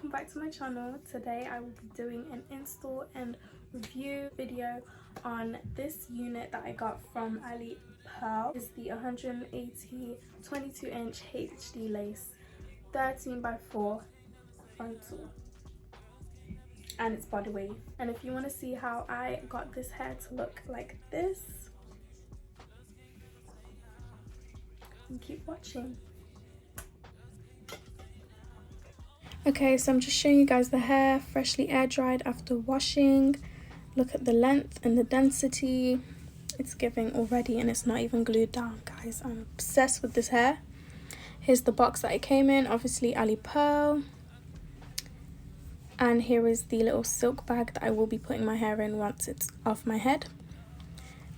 welcome back to my channel. Today I will be doing an install and review video on this unit that I got from Alipearl. It's the 180 22-inch HD lace 13x4 frontal, and it's body wave. And if you want to see how I got this hair to look like this, then keep watching. Okay, so I'm just showing you guys the hair freshly air dried after washing. Look at the length and the density. It's giving already, and it's not even glued down, guys. I'm obsessed with this hair. Here's the box that it came in, obviously Alipearl. And here is the little silk bag that I will be putting my hair in once it's off my head.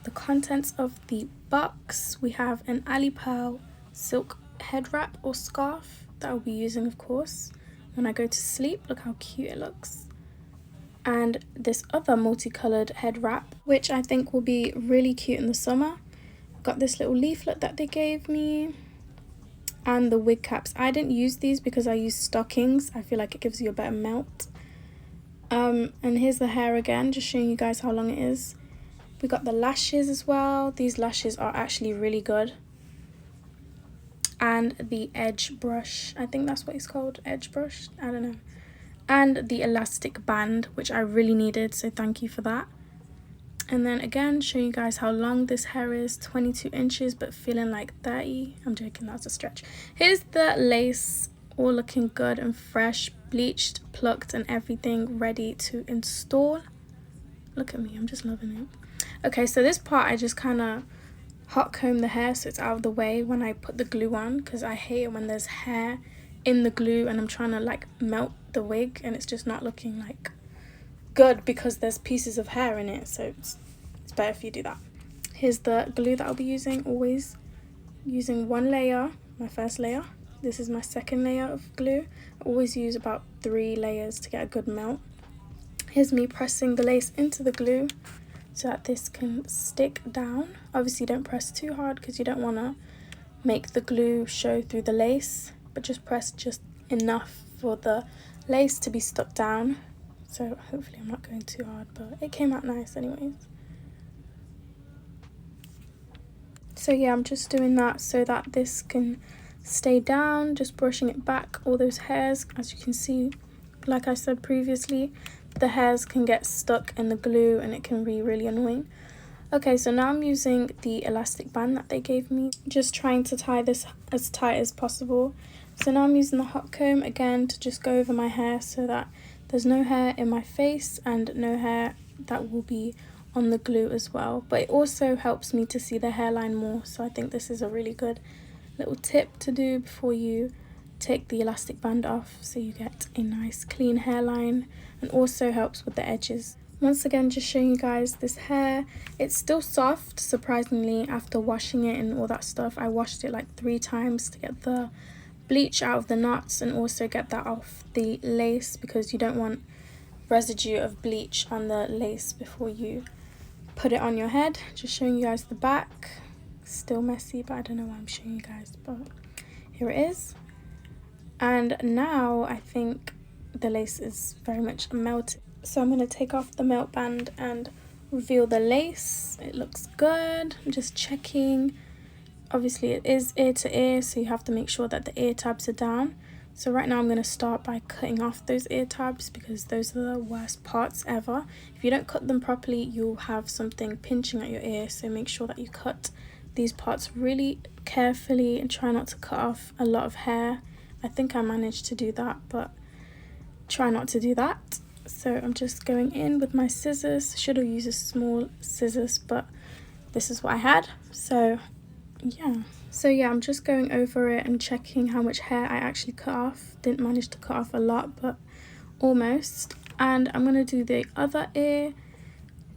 The contents of the box: we have an Alipearl silk head wrap or scarf that I'll be using, of course, when I go to sleep. Look how cute it looks. And this other multicolored head wrap, which I think will be really cute in the summer. Got this little leaflet that they gave me, and the wig caps. I didn't use these because I use stockings. I feel like it gives you a better melt. And here's the hair again, just showing you guys how long it is. We got the lashes as well. These lashes are actually really good. And the edge brush, I think that's what it's called, edge brush, I don't know. And the elastic band, which I really needed, so thank you for that. And then again, showing you guys how long this hair is, 22 inches, but feeling like 30. I'm joking, that's a stretch. Here's the lace, all looking good and fresh, bleached, plucked, and everything ready to install. Look at me, I'm just loving it. Okay, so this part I just kind of hot comb the hair so it's out of the way when I put the glue on, because I hate it when there's hair in the glue and I'm trying to like melt the wig and it's just not looking like good because there's pieces of hair in it. So it's better if you do that. Here's the glue that I'll be using. Always using one layer, my first layer. This is my second layer of glue. I always use about 3 layers to get a good melt. Here's me pressing the lace into the glue so that this can stick down. Obviously don't press too hard because you don't want to make the glue show through the lace, but just press just enough for the lace to be stuck down. So hopefully I'm not going too hard, but it came out nice anyways. So yeah, I'm just doing that so that this can stay down, just brushing it back, all those hairs. As you can see, like I said previously, the hairs can get stuck in the glue and it can be really annoying. Okay, so now I'm using the elastic band that they gave me, just trying to tie this as tight as possible. So now I'm using the hot comb again to just go over my hair so that there's no hair in my face and no hair that will be on the glue as well. But it also helps me to see the hairline more, so I think this is a really good little tip to do before you take the elastic band off, so you get a nice clean hairline, and also helps with the edges. Once again, just showing you guys this hair. It's still soft, surprisingly, after washing it and all that stuff. I washed it like 3 times to get the bleach out of the knots and also get that off the lace, because you don't want residue of bleach on the lace before you put it on your head. Just showing you guys the back. Still messy, but I don't know why I'm showing you guys, but here it is. And now I think the lace is very much melted, so I'm going to take off the melt band and reveal the lace. It looks good. I'm just checking. Obviously it is ear to ear, so you have to make sure that the ear tabs are down. So right now I'm going to start by cutting off those ear tabs, because those are the worst parts ever. If you don't cut them properly, you'll have something pinching at your ear, so make sure that you cut these parts really carefully and try not to cut off a lot of hair. I think I managed to do that, but try not to do that. So I'm just going in with my scissors. Should have used a small scissors, but this is what I had. So yeah, I'm just going over it and checking how much hair I actually cut off. Didn't manage to cut off a lot, but almost. And I'm going to do the other ear,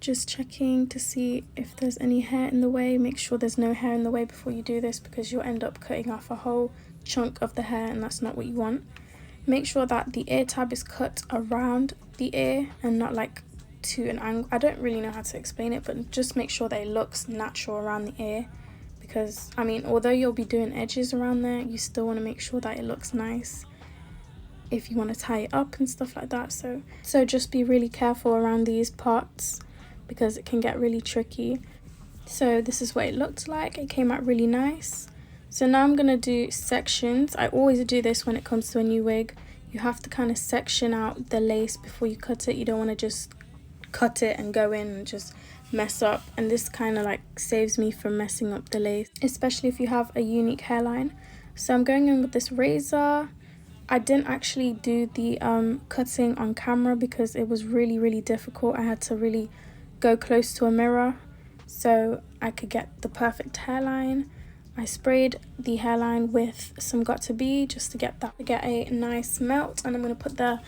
just checking to see if there's any hair in the way. Make sure there's no hair in the way before you do this, because you'll end up cutting off a whole chunk of the hair, and that's not what you want. Make sure that the ear tab is cut around the ear and not like to an angle. I don't really know how to explain it, but just make sure that it looks natural around the ear, because I mean, although you'll be doing edges around there, you still want to make sure that it looks nice. if you want to tie it up and stuff like that. So just be really careful around these parts because it can get really tricky. So this is what it looked like. It came out really nice. So now I'm going to do sections. I always do this when it comes to a new wig. You have to kind of section out the lace before you cut it. You don't want to just cut it and go in and just mess up, and this kind of like saves me from messing up the lace, especially if you have a unique hairline. So I'm going in with this razor. I didn't actually do the cutting on camera because it was really difficult. I had to really go close to a mirror so I could get the perfect hairline. I sprayed the hairline with some got2b just to get a nice melt, and I'm going to put the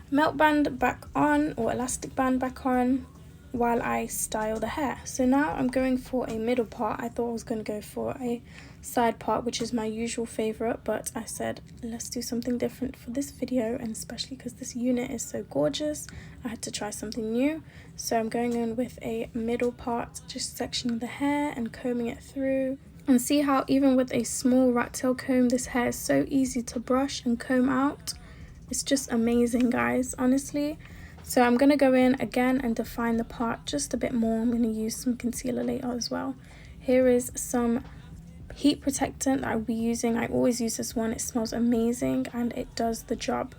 melt band back on, or elastic band back on, while I style the hair. So now I'm going for a middle part. I thought I was going to go for a side part, which is my usual favorite, but I said let's do something different for this video, and especially because this unit is so gorgeous, I had to try something new. So I'm going in with a middle part, just sectioning the hair and combing it through. And see how even with a small rat tail comb, this hair is so easy to brush and comb out. It's just amazing, guys, honestly. So I'm going to go in again and define the part just a bit more. I'm going to use some concealer later as well. Here is some heat protectant that I'll be using. I always use this one. It smells amazing and it does the job.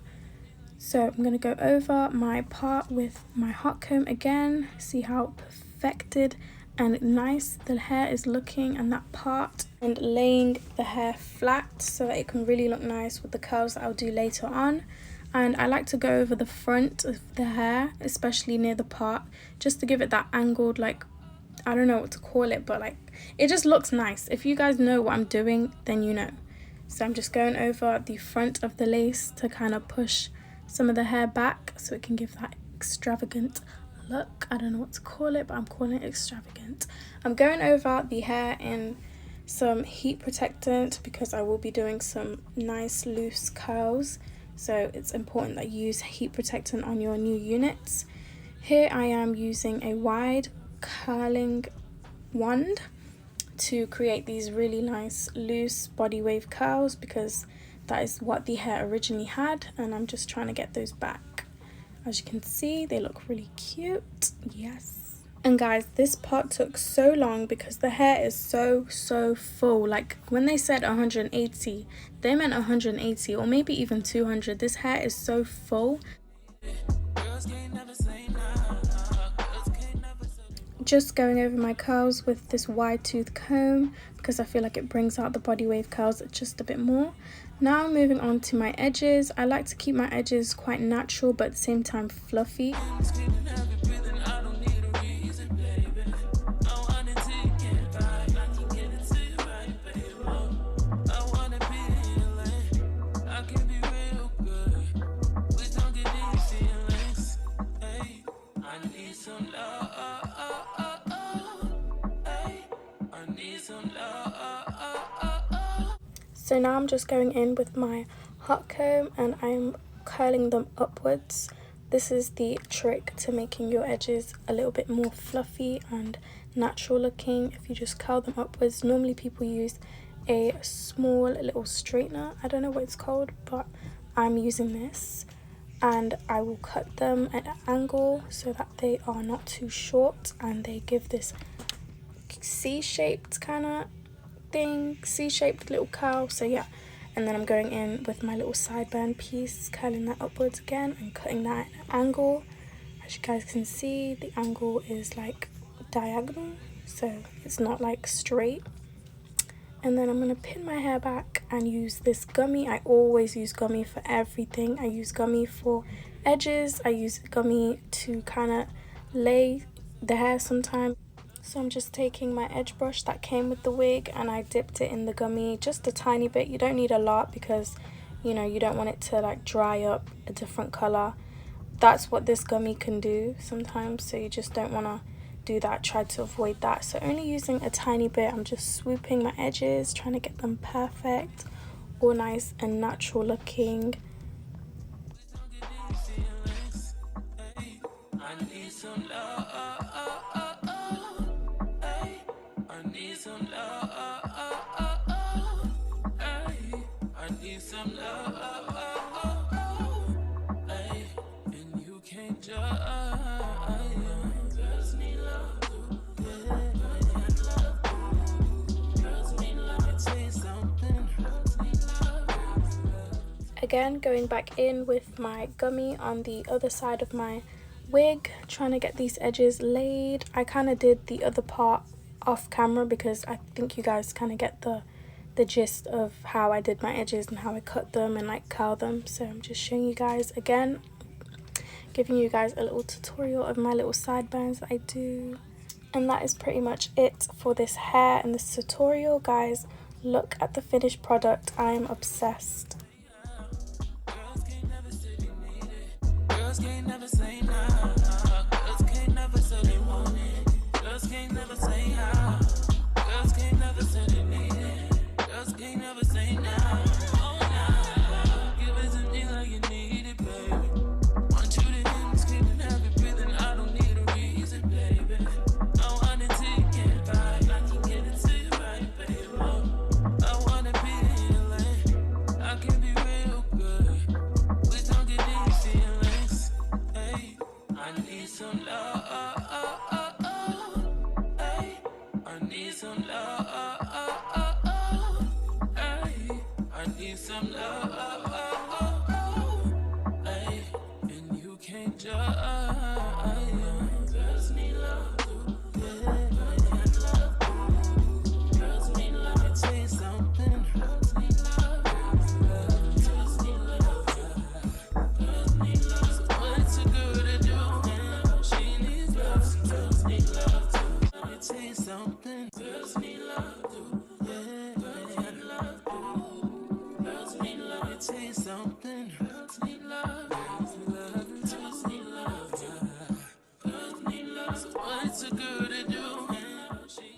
So I'm going to go over my part with my hot comb again. See how perfected and nice the hair is looking, and that part, and laying the hair flat so that it can really look nice with the curls that I'll do later on. And I like to go over the front of the hair, especially near the part, just to give it that angled, like, I don't know what to call it, but like it just looks nice. If you guys know what I'm doing, then you know. So I'm just going over the front of the lace to kind of push some of the hair back so it can give that extravagant look. I don't know what to call it, but I'm calling it extravagant. I'm going over the hair in some heat protectant because I will be doing some nice loose curls, so it's important that you use heat protectant on your new units. Here I am using a wide curling wand to create these really nice loose body wave curls because that is what the hair originally had, and I'm just trying to get those back. As you can see, they look really cute. Yes. And guys, this part took so long because the hair is so full. Like when they said 180, they meant 180 or maybe even 200. This hair is so full. Just going over my curls with this wide tooth comb because I feel like it brings out the body wave curls just a bit more. Now moving on to my edges. I like to keep my edges quite natural but at the same time fluffy. So now I'm just going in with my hot comb and I'm curling them upwards. This is the trick to making your edges a little bit more fluffy and natural looking. If you just curl them upwards, normally people use a small little straightener. I don't know what it's called, but I'm using this. And I will cut them at an angle so that they are not too short and they give this C-shaped kind of thing, C-shaped little curl. So yeah, and then I'm going in with my little sideband piece, curling that upwards again and cutting that at an angle. As you guys can see, the angle is like diagonal, so it's not like straight. And then I'm going to pin my hair back and use this gummy. I always use gummy for everything. I use gummy for edges, I use gummy to kind of lay the hair sometimes. So I'm just taking my edge brush that came with the wig and I dipped it in the gummy just a tiny bit. You don't need a lot because, you know, you don't want it to like dry up a different color. That's what this gummy can do sometimes, so you just don't want to do that. Try to avoid that. So only using a tiny bit. I'm just swooping my edges, trying to get them perfect, all nice and natural looking. again, going back in with my gummy on the other side of my wig, trying to get these edges laid. I kind of did the other part off camera because I think you guys kind of get the gist of how I did my edges and how I cut them and like curl them. So I'm just showing you guys again, giving you guys a little tutorial of my little sideburns that I do. And that is pretty much it for this hair and this tutorial, guys. Look at the finished product. I am obsessed.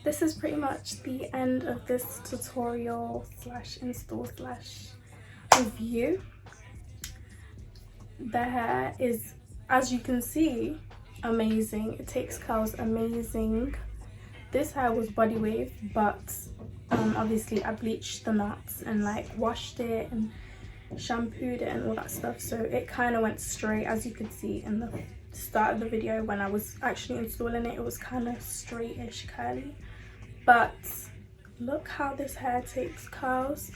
This is pretty much the end of this tutorial slash install slash review. The hair is, as you can see, amazing. It takes curls amazing. This hair was body wave, but obviously I bleached the knots and like washed it and shampooed it and all that stuff, so it kind of went straight. As you could see in the start of the video, when I was actually installing it, it was kind of straightish curly. But look how this hair takes curls.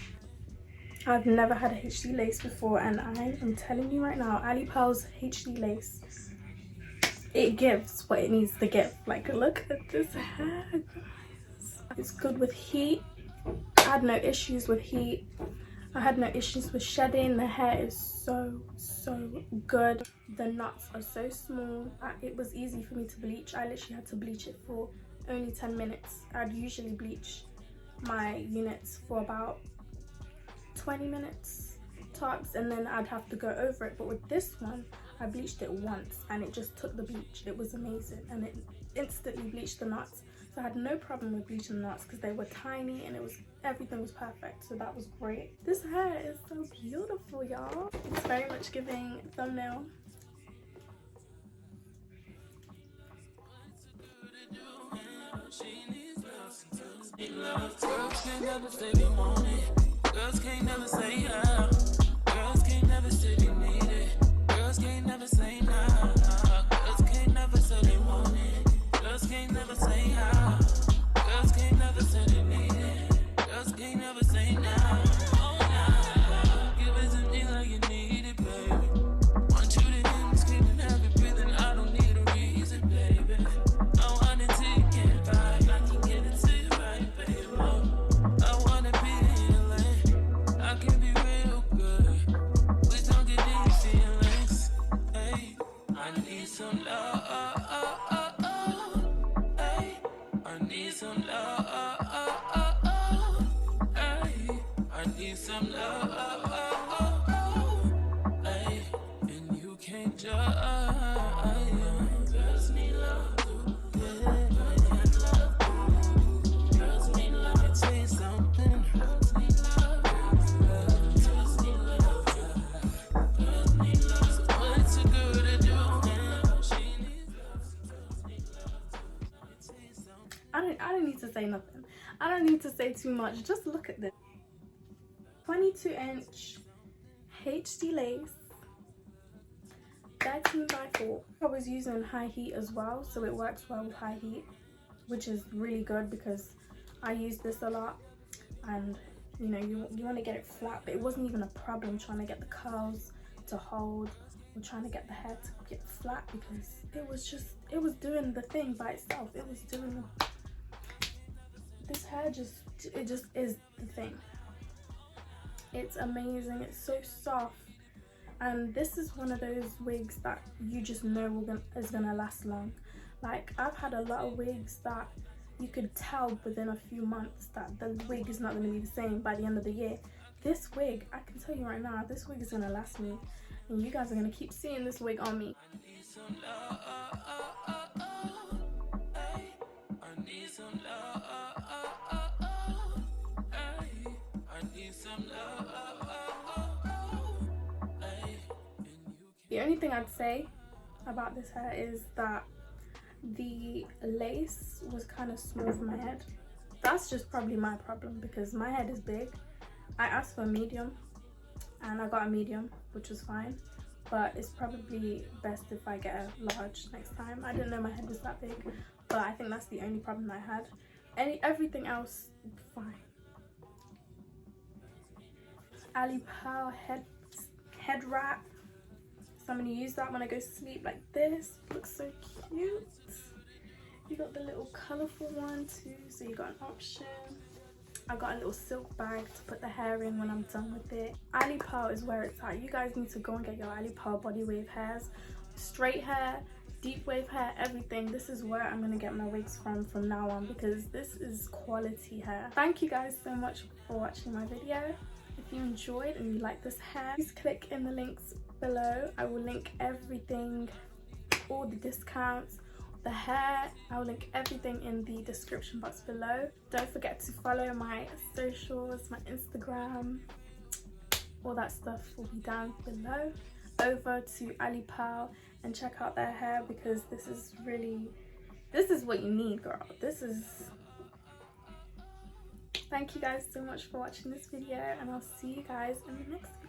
I've never had a HD lace before, and I am telling you right now, Alipearl's HD lace, it gives what it needs to give. Like, look at this hair, guys. It's good with heat. I had no issues with heat. I had no issues with shedding. The hair is so good. The knots are so small. It was easy for me to bleach. I literally had to bleach it for only 10 minutes. I'd usually bleach my units for about 20 minutes tops, and then I'd have to go over it. But with this one, I bleached it once and it just took the bleach. It was amazing, and it instantly bleached the knots. So I had no problem with bleaching the knots because they were tiny and everything was perfect. So that was great. This hair is so beautiful, y'all. It's very much giving thumbnail. Girls can't never say they want it. Girls can't never say how. Girls can't never say they need it. Girls can't never say nah. Girls can't never say they want it. Girls can't never say how. Girls can't never say they need it. Girls can't never say nah. Oh nah. Give it to me like you need it, baby. Want you to hear me screaming, have it breathing. I don't need a reason, baby. I want it till you can't buy. I can get it to you right, baby. I wanna be in your lane. I can be real good. Please don't get these feelings. Hey, I need some love. Hey, I need some love. Hey, I need some love. Hey, and you can't judge. Girls need love too. Yeah, love too. Girls need love. Let me tell you something. Girls need love. Girls need love. Girls need love. So what's a girl to do? She needs love. Girls need love too. Let me tell you something. I don't need to say nothing. I don't need to say too much. Just look at this. 22-inch HD lace, 13x4. I was using high heat as well, so it works well with high heat, which is really good because I use this a lot and you know, you want to get it flat, but it wasn't even a problem trying to get the curls to hold or trying to get the hair to get flat, because it was doing the thing by itself. It was doing this hair just is the thing. It's amazing. It's so soft, and this is one of those wigs that you just know is gonna last long. Like, I've had a lot of wigs that you could tell within a few months that the wig is not going to be the same by the end of the year. This wig, I can tell you right now, this wig is going to last me, and you guys are going to keep seeing this wig on me. The only thing I'd say about this hair is that the lace was kind of small for my head. That's just probably my problem, because my head is big. I asked for a medium and I got a medium, which was fine, but it's probably best if I get a large next time. I didn't know my head was that big, but I think that's the only problem I had. Everything else, fine. Alipearl head wrap. So I'm going to use that when I go to sleep like this. It looks so cute. You got the little colourful one too, so you got an option. I got a little silk bag to put the hair in when I'm done with it. Alipearl is where it's at. You guys need to go and get your Alipearl body wave hairs. Straight hair, deep wave hair, everything. This is where I'm going to get my wigs from now on, because this is quality hair. Thank you guys so much for watching my video. If you enjoyed and you like this hair, please click in the links below. I will link everything, all the discounts, the hair. I will link everything in the description box below. Don't forget to follow my socials, my Instagram, all that stuff will be down below. Over to Alipearl and check out their hair, because this is what you need, girl. Thank you guys so much for watching this video, and I'll see you guys in the next video.